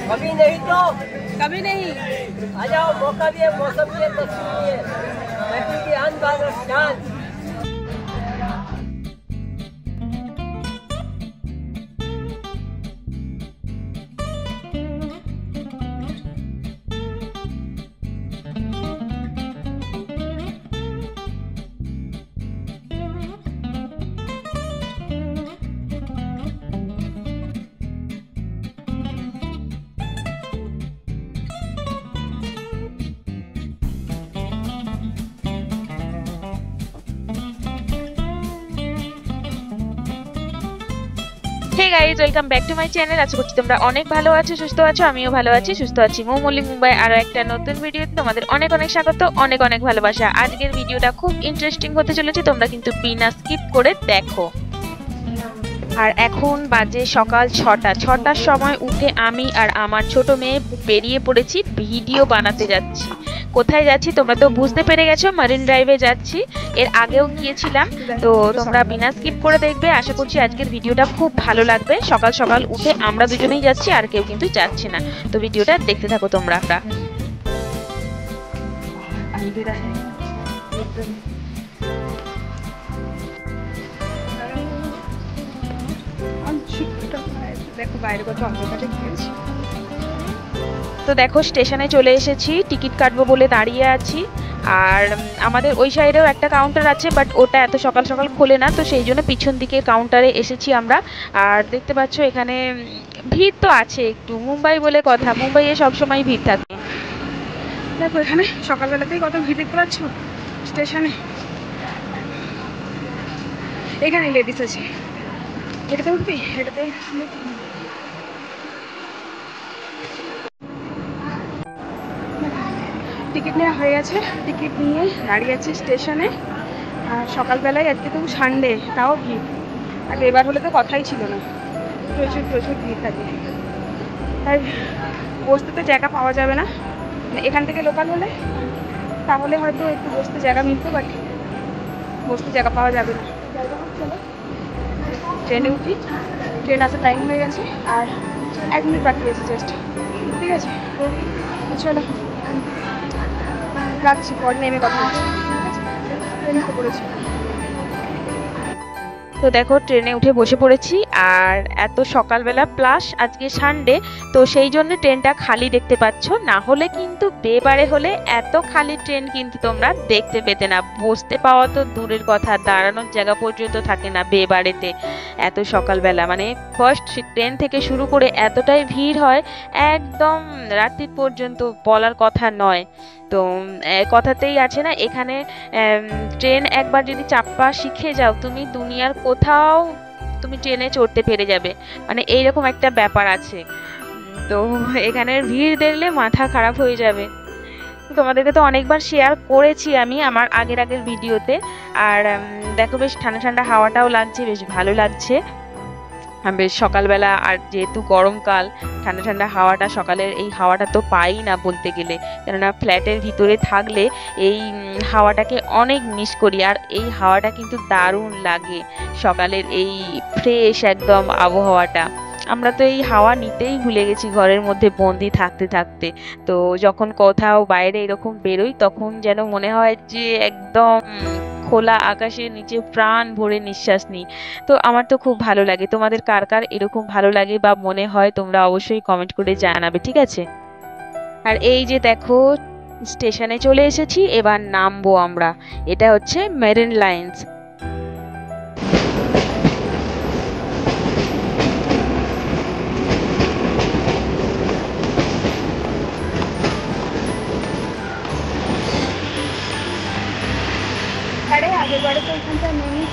कभी नहीं तो कभी नहीं। आ जाओ, मौका दिए, मौसम दिए, तस्वीर दिए, महफिल की आन बान और शान। Hey guys, welcome back to my channel. আশা করছি তোমরা অনেক ভালো আছো, সুস্থ আছো। আমিও ভালো আছি, সুস্থ আছি। মৌমলি মুম্বাই আরো একটা নতুন ভিডিওতে তোমাদের অনেক অনেক স্বাগত, অনেক অনেক ভালোবাসা। আজকের ভিডিওটা খুব ইন্টারেস্টিং হতে চলেছে, তোমরা কিন্তু বিনা স্কিপ করে দেখো। আর এখন বাজে সকাল 6টার সময় উঠে আমি আর আমার ছোট মেয়ে বেরিয়ে পড়েছি ভিডিও বানাতে যাচ্ছি। কোথায় যাচ্ছি তোমরা তো বুঝতে পেরে গেছো, মারিন ড্রাইভে যাচ্ছি। এর আগেও গিয়েছিলাম, তো তোমরা বিনা স্কিপ করে দেখবে। আশা করছি আজকের ভিডিওটা খুব ভালো লাগবে। সকাল সকাল উঠে আমরা দুজনেই যাচ্ছি, আর কেউ কিন্তু যাচ্ছে না। তো ভিডিওটা দেখতে থাকো তোমরা। দেখো বাইরে কত অন্ধকার দেখছি। তো দেখো স্টেশনে চলে এসেছি, টিকিট কাটবো বলে দাঁড়িয়ে আছি। আর আমাদের ওই সাইডেও একটা কাউন্টার আছে, বাট ওটা এত সকাল সকাল খোলে না, তো সেই জন্য পিছন দিকের কাউন্টারে এসেছি আমরা। আর দেখতে পাচ্ছ এখানে ভিড় তো আছে একটু, মুম্বাই বলে কথা, মুম্বাইয়ে সবসময় ভিড় থাকে। দেখো এখানে সকালবেলাতেই কত ভিড় দেখতে পাচ্ছ স্টেশনে। এখানে লেডিস আছে, এটাতে উঠবি, এটাতে টিকিট নেওয়া হয়ে গেছে। টিকিট নিয়ে দাঁড়িয়ে আছে স্টেশনে। আর সকালবেলায় আজকে তো সানডে, তাও ভিড়। আর এবার হলে তো কথাই ছিল না, প্রচুর প্রচুর ভিড় থাকে। তাই বসতে তো জায়গা পাওয়া যাবে না, এখান থেকে লোকাল হলে তাহলে হয়তো একটু বসতে জায়গা মিলতো, বাট বসতে জায়গা পাওয়া যাবে না। চলো ট্রেনে উঠি, ট্রেন আসার টাইম হয়ে গেছে আর 1 মিনিট বাকি আছে জাস্ট। ঠিক আছে, চলো রাখছি, পর নেমে কথা হচ্ছে। ট্রেনে তো পড়েছি। তো দেখো ট্রেনে উঠে বসে পড়েছি। আর এত সকালবেলা প্লাস আজকে সানডে, তো সেই জন্য ট্রেনটা খালি দেখতে পাচ্ছ। না হলে কিন্তু বেবারে হলে এত খালি ট্রেন কিন্তু তোমরা দেখতে পেতে না। বসতে পাওয়া তো দূরের কথা, দাঁড়ানোর জায়গা পর্যন্ত থাকে না বেবারেতে এত সকালবেলা। মানে ফার্স্ট ট্রেন থেকে শুরু করে এতটাই ভিড় হয়, একদম রাত্রির পর্যন্ত বলার কথা নয়। তো কথাতেই আছে না, এখানে ট্রেন একবার যদি চাপা শিখে যাও তুমি, দুনিয়ার কোথাও তুমি ট্রেনে চড়তে পেরে যাবে, মানে এইরকম একটা ব্যাপার আছে। তো এখানের ভিড় দেখলে মাথা খারাপ হয়ে যাবে। তোমাদেরকে তো অনেকবার শেয়ার করেছি আমি আমার আগের ভিডিওতে। আর দেখো বেশ ঠান্ডা ঠান্ডা হাওয়াটাও লাগছে, বেশ ভালো লাগছে বেশ সকালবেলা। আর যেহেতু গরমকাল, ঠান্ডা ঠান্ডা হাওয়াটা, সকালের এই হাওয়াটা তো পাই না বলতে গেলে, কেননা ফ্ল্যাটের ভিতরে থাকলে এই হাওয়াটাকে অনেক মিস করি। আর এই হাওয়াটা কিন্তু দারুণ লাগে, সকালের এই ফ্রেশ একদম আবহাওয়াটা। আমরা তো এই হাওয়া নিতেই ভুলে গেছি ঘরের মধ্যে বন্দি থাকতে থাকতে। তো যখন কোথাও বাইরে এরকম বেরোই, তখন যেন মনে হয় যে একদম খোলা আকাশের নিচে প্রাণ ভরে নিঃশ্বাস নিই। তো আমার তো খুব ভালো লাগে। তোমাদের কার কার এরকম ভালো লাগে বা মনে হয় তোমরা অবশ্যই কমেন্ট করে জানাবে, ঠিক আছে? আর এই যে দেখো স্টেশনে চলে এসেছি, এবার নামবো আমরা। এটা হচ্ছে মেরিন লাইন্স। আরে আগের বারে তো এখানটা নেমে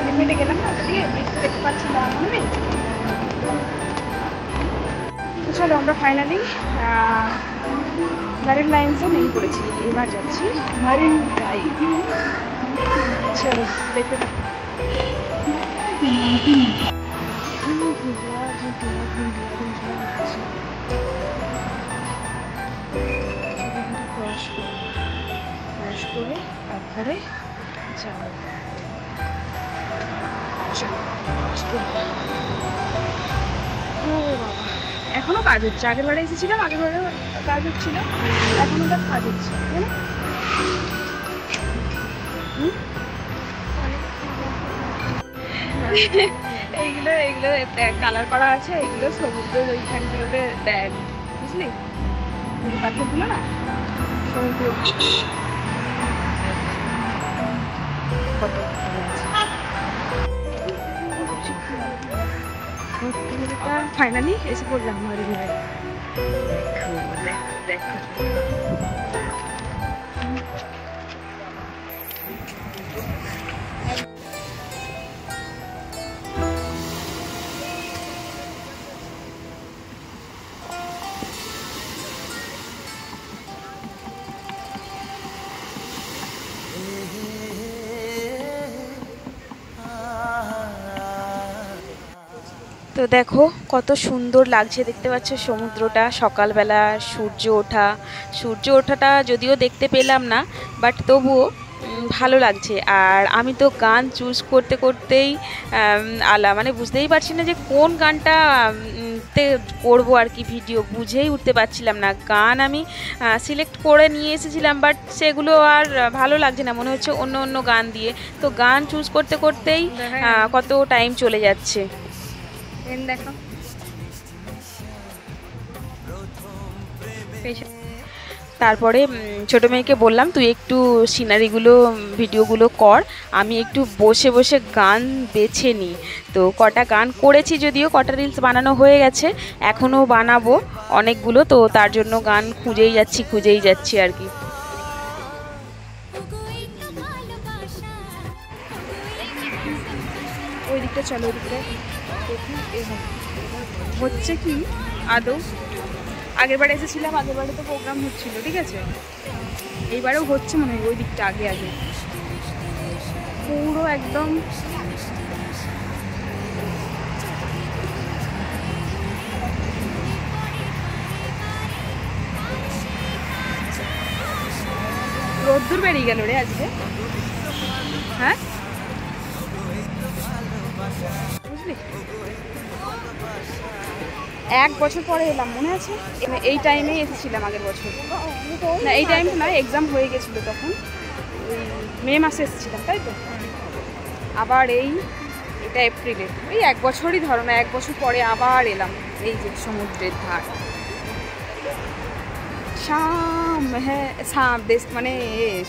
লিমিটে গেলাম না, দিয়ে দেখতে পাচ্ছি না। চলো আমরা ফাইনালি মারিন লাইন্সে নেমে পড়েছি, এবার যাচ্ছি মারিন ড্রাইভ। চলো দেখতে থাকো। করে তারপরে যাবো। এখনো কাজ হচ্ছে, আগের বারে এসেছিলাম, আগের বারে কাজ হচ্ছিল, এখন ওটা কাজ হচ্ছে, তাই না? এইগুলো এইগুলো কালার করা আছে, এইগুলো সমুদ্রের ওইখানগুলোতে দেয়, বুঝলি? পাথরগুলো না সমুদ্র ফাইনালি এসে পড়লাম আমার ঘরে। দেখো তো দেখো কত সুন্দর লাগছে, দেখতে পাচ্ছ সমুদ্রটা, সকালবেলা সূর্য ওঠাটা যদিও দেখতে পেলাম না, বাট তবুও ভালো লাগছে। আর আমি তো গান চুজ করতে করতেই মানে বুঝতেই পারছি না যে কোন গানটা তে করবো আর কি, ভিডিও বুঝেই উঠতে পারছিলাম না। গান আমি সিলেক্ট করে নিয়ে এসেছিলাম, বাট সেগুলো আর ভালো লাগছে না, মনে হচ্ছে অন্য অন্য গান দিয়ে। তো গান চুজ করতে করতেই কত টাইম চলে যাচ্ছে। দেখো তারপরে ছোট মেয়েকে বললাম তুই একটু সিনারিগুলো ভিডিওগুলো কর, আমি একটু বসে বসে গান বেছে নিই। তো কটা গান করেছি, যদিও কটা রিলস বানানো হয়ে গেছে, এখনও বানাবো অনেকগুলো, তো তার জন্য গান খুঁজেই যাচ্ছি আর কি। ওই দিকটা চলো, ওই দিকটা হচ্ছে কি আদৌ আগের বারে এসেছিলাম, আগের বারে তো প্রোগ্রাম হচ্ছিল, ঠিক আছে, এইবারেও হচ্ছে মনে হয় ওই দিকটা আগে আগে পুরো একদম রোদ্দুর বেরিয়ে গেল রে আজকে। হ্যাঁ বুঝলি, 1 বছর পরে এলাম, মনে আছে? এই টাইমেই এসেছিলাম আগের বছর, না এই টাইম না, এক্সাম হয়ে গেছিলো তখন, মে মাসে এসেছিলাম, তাই তো। আবার এটা এপ্রিলে, এই 1 বছরই ধরো না, 1 বছর পরে আবার এলাম এই যে সমুদ্রের ধার। হ্যাঁ বেশ, মানে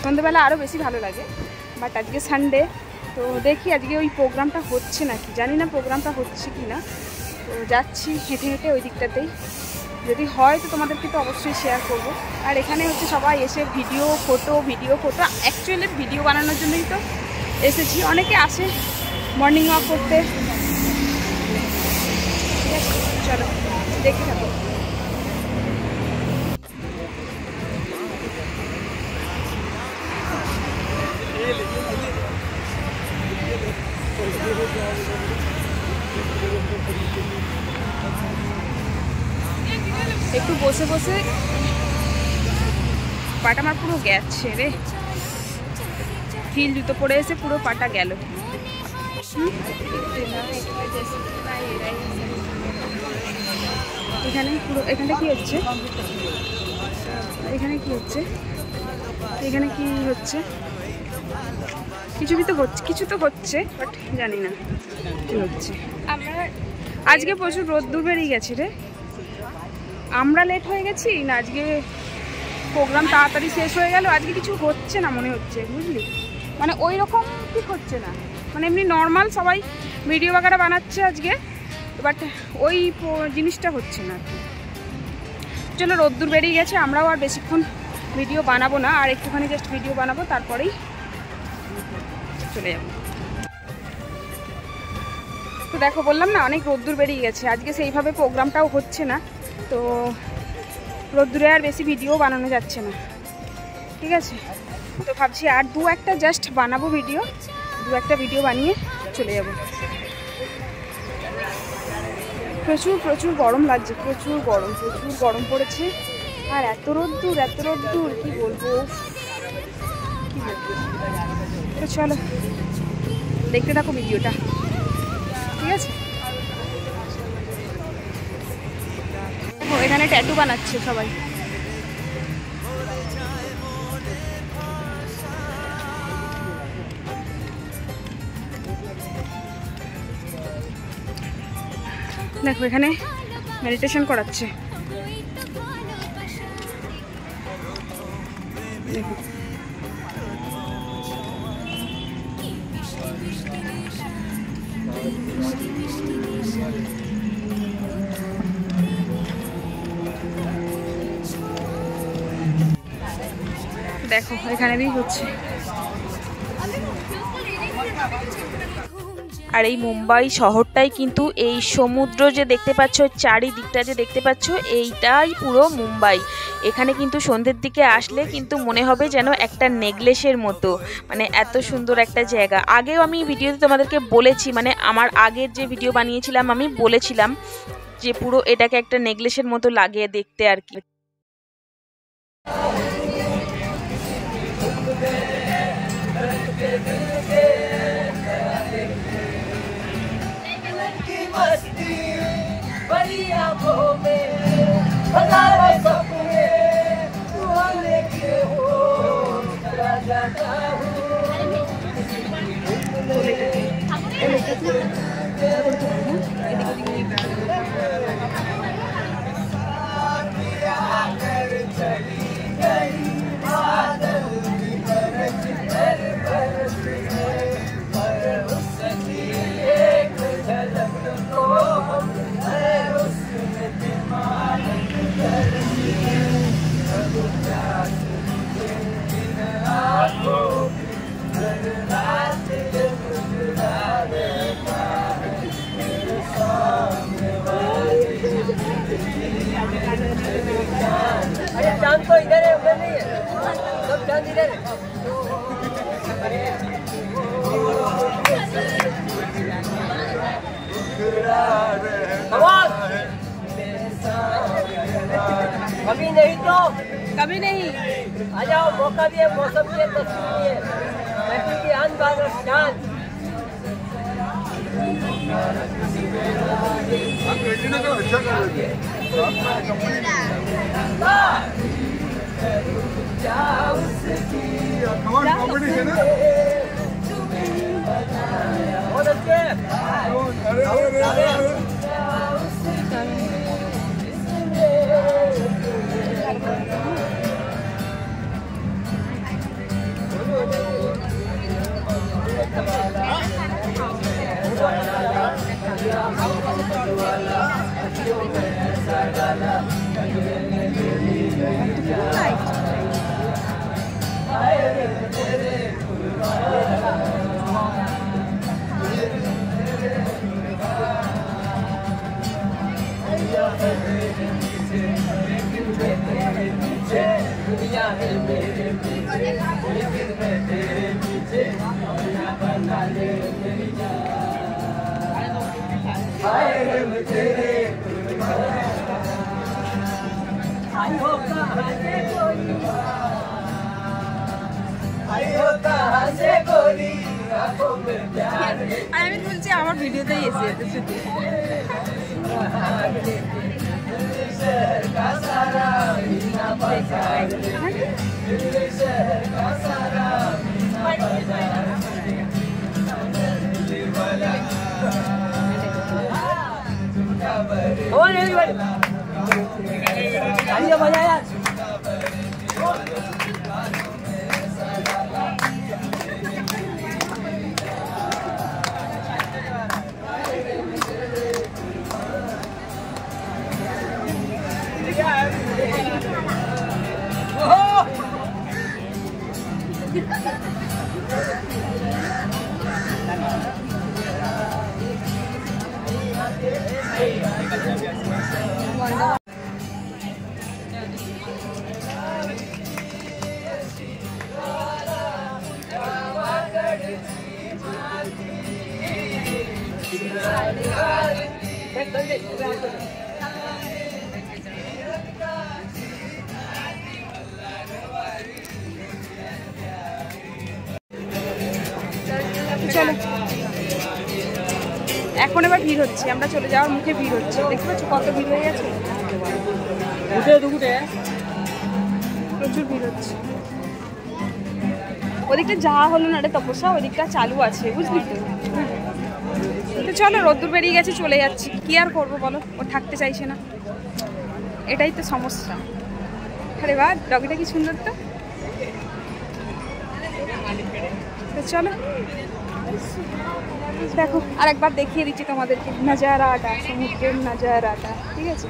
সন্ধ্যেবেলা আরও বেশি ভালো লাগে, বাট আজকে সানডে, তো দেখি আজকে ওই প্রোগ্রামটা হচ্ছে নাকি, জানি না প্রোগ্রামটা হচ্ছে কি না। তো যাচ্ছি হেঁটে হেঁটে ওই দিকটাতেই, যদি হয় তো তোমাদেরকে তো অবশ্যই শেয়ার করব। আর এখানে হচ্ছে সবাই এসে ভিডিও ফটো অ্যাকচুয়ালি ভিডিও বানানোর জন্যই তো এসেছি, অনেকে আসে মর্নিং ওয়াক করতে। ঠিক আছে, চলো দেখে থাকো। একটু বসে বসে পাটা আমার পুরো গেছে রে, হিল জুতো পরে এসে পুরো পাটা গেল। এখানে কি হচ্ছে, এখানে কি হচ্ছে, কিছু তো হচ্ছে বাট জানি না কি হচ্ছে। আজকে প্রচুর রোদ্দুর বেরিয়ে গেছে রে, আমরা লেট হয়ে গেছি না, আজকে প্রোগ্রাম তাড়াতাড়ি শেষ হয়ে গেল, আজকে কিছু হচ্ছে না মনে হচ্ছে, বুঝলি, মানে ওই রকম ঠিক হচ্ছে না, মানে এমনি নর্মাল সবাই ভিডিও বাগারা বানাচ্ছে আজকে, বাট ওই জিনিসটা হচ্ছে না। চলো, রোদ্দুর বেরিয়ে গেছে, আমরাও আর বেশিক্ষণ ভিডিও বানাবো না, আর একটুখানি জাস্ট ভিডিও বানাবো, তারপরেই চলে যাবো। তো দেখো, বললাম না অনেক রোদ্দুর বেরিয়ে গেছে, আজকে সেইভাবে প্রোগ্রামটাও হচ্ছে না, তো রোদ্দুরে আর বেশি ভিডিও বানানো যাচ্ছে না, ঠিক আছে। তো ভাবছি আর দু একটা জাস্ট বানাবো ভিডিও, দু একটা ভিডিও বানিয়ে চলে যাব। প্রচুর গরম লাগছে, প্রচুর গরম পড়েছে, আর এত রোদ্দুর কি বলবো। তো চলো দেখতে থাকো ভিডিওটা, ঠিক আছে। এখানে ট্যাটু বানাচ্ছে সবাই। দেখো এখানে মেডিটেশন করাচ্ছে। দেখো দেখো এখানে भी হচ্ছে। আর এই মুম্বাই শহরটাই কিন্তু এই সমুদ্র যে দেখতে পাচ্ছ, চারিদিকটা যে দেখতে পাচ্ছ, এইটাই পুরো মুম্বাই। এখানে কিন্তু সন্ধ্যের দিকে আসলে কিন্তু মনে হবে যেন একটা নেকলেসের মতো, মানে এত সুন্দর একটা জায়গা। আগেও আমি ভিডিওতে তোমাদেরকে বলেছি, মানে আমার আগের যে ভিডিও বানিয়েছিলাম আমি বলেছিলাম যে পুরো এটাকে একটা নেকলেসের মতো লাগে দেখতে আর কি। अरे चांद तो इधर है, उधर नहीं है, सब चांद इधर है। कभी नहीं तो कभी नहीं। आ जाओ, मौका दिए, मौसम दिए, तस्वीर दिए, महफिल की आन बान चांद। बहुत अच्छे। আমি বলছি আমার ভিডিওতেই এসে শুধু बजाया এখন এবার ভিড় হচ্ছে, আমরা চলে যাওয়ার মুখে ভিড় হচ্ছে, দেখতে পাচ্ছ কত ভিড় হয়ে গেছে, প্রচুর ভিড় হচ্ছে। ওদিকটা যাওয়া হলো না রে তপস্যা, ওদিকটা চালু আছে বুঝলি তো। তো চলো, রোদ্দুর বেরিয়ে গেছে, চলে যাচ্ছি, কি আর করবো বলো, ও থাকতে চাইছে না, এটাই তো সমস্যা। আরে বাহ, ডগিটা কি সুন্দর তো। চলো দেখো, আর একবার দেখিয়ে দিচ্ছি তোমাদেরকে নাজারাটা, সমুদ্রের নাজারাটা, ঠিক আছে।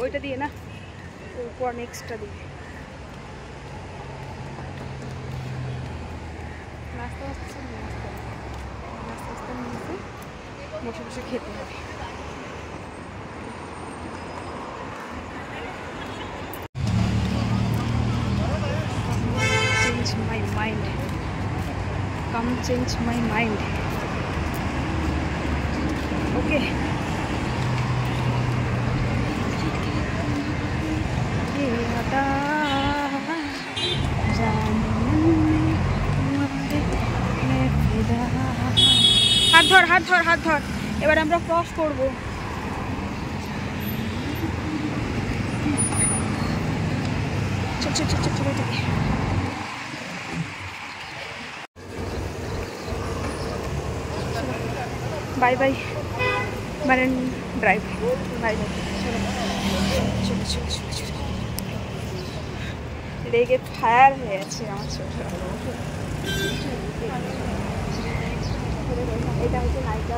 ওইটা দিয়ে না, ওরপর নেক্সটটা দিয়ে নাস্তা আস্তে নিয়ে বসে বসে খেতে হবে। Come change my mind. Okay. হাত ধর, হাত ধর, হাত ধর, এবার আমরা ক্রস করবো। চল চল চল চল চল, বাই বাই মারেন ড্রাইভ, বাই বাই। চলো চলো চলো চলো, লেগে ফায়ার হয়ে আছে আমার ছোট। এটা হচ্ছে নায়িকা,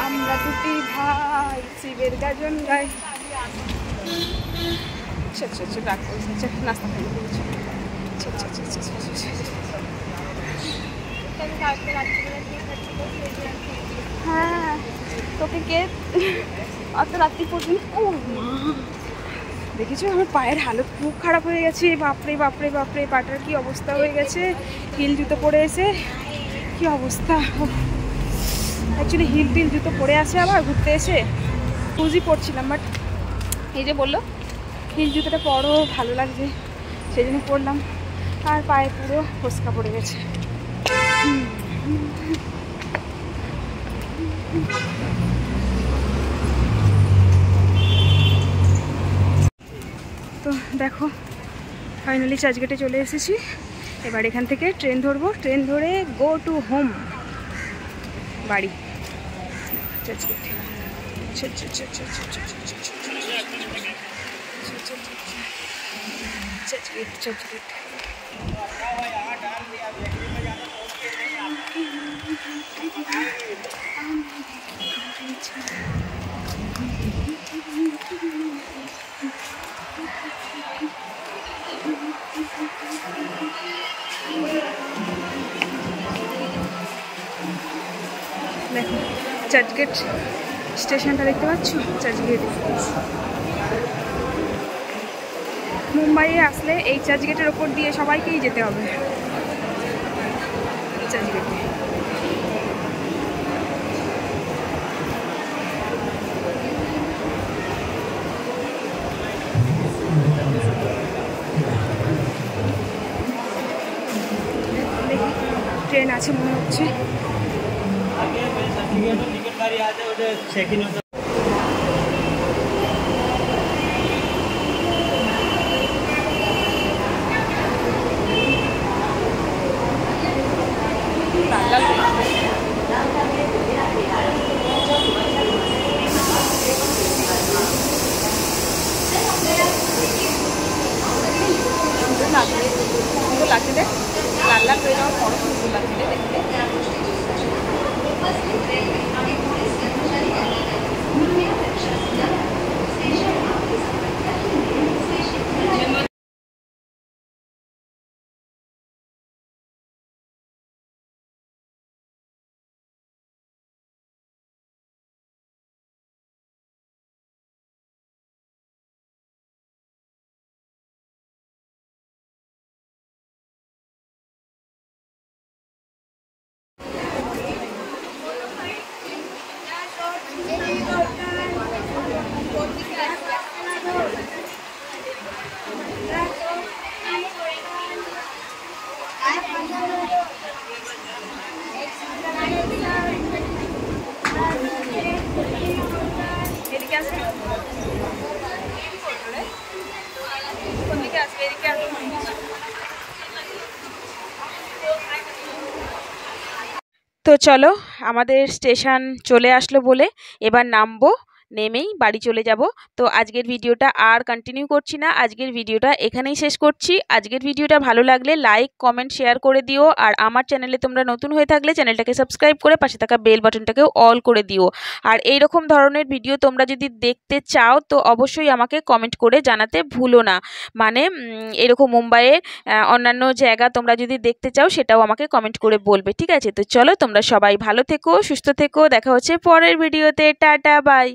আমরা দুটি ভাই শিবের গাজন গাই। ডাক করেছে, নাস্তা খাই বলছে। হ্যাঁ, তোকে কে অত রাত্রি পর্যন্ত। ও মা, দেখেছো আমার পায়ের হালত খুব খারাপ হয়ে গেছে, বাপরে বাপরে বাপরে, পাটার কি অবস্থা হয়ে গেছে। হিল জুতো পরে এসে কি অবস্থা, অ্যাকচুয়ালি হিল টিল জুতো পরে আসে আবার ঘুরতে এসে, শুজই পরছিলাম, বাট এই যে বললো হিল জুতোটা পরো, ভালো লাগছে, সেই জন্য পরলাম, আর পায়ে পুরো ফোসকা পড়ে গেছে। তো দেখো ফাইনালি চার্চগেটে চলে এসেছি, এবার এখান থেকে ট্রেন ধরবো, ট্রেন ধরে গো টু হোম, বাড়ি। চার্চগেট চার্চগেট। দেখো চার্চগেট স্টেশনটা দেখতে পাচ্ছ, চার্চগেট। মুম্বাইয়ে আসলে এই চার্চগেটের ওপর দিয়ে সবাইকেই যেতে হবে, চার্চগেটে। ট্রেন আছে মনে হচ্ছে। আসবে, সুন্দর লাগছে দেখ, লাল লাল হয়ে যাওয়ার পরও সুন্দর লাগছে দেখতে। এদিকে আসবে, কোন দিকে আসবে, এদিকে আসবে। তো চলো, আমাদের স্টেশন চলে আসলো বলে এবার নামবো, নেমেই বাড়ি চলে যাব। তো আজকের ভিডিওটা আর কন্টিনিউ করছি না, আজকের ভিডিওটা এখানেই শেষ করছি। আজকের ভিডিওটা ভালো লাগলে লাইক কমেন্ট শেয়ার করে দিও, আর আমার চ্যানেলে তোমরা নতুন হয়ে থাকলে চ্যানেলটাকে সাবস্ক্রাইব করে পাশে থাকা বেল বাটনটাকেও অল করে দিও। আর এই রকম ধরনের ভিডিও তোমরা যদি দেখতে চাও তো অবশ্যই আমাকে কমেন্ট করে জানাতে ভুলো না। মানে এরকম মুম্বাইয়ে অন্যান্য জায়গা তোমরা যদি দেখতে চাও সেটাও আমাকে কমেন্ট করে বলবে, ঠিক আছে? তো চলো, তোমরা সবাই ভালো থেকো, সুস্থ থেকো, দেখা হচ্ছে পরের ভিডিওতে। Tata, by.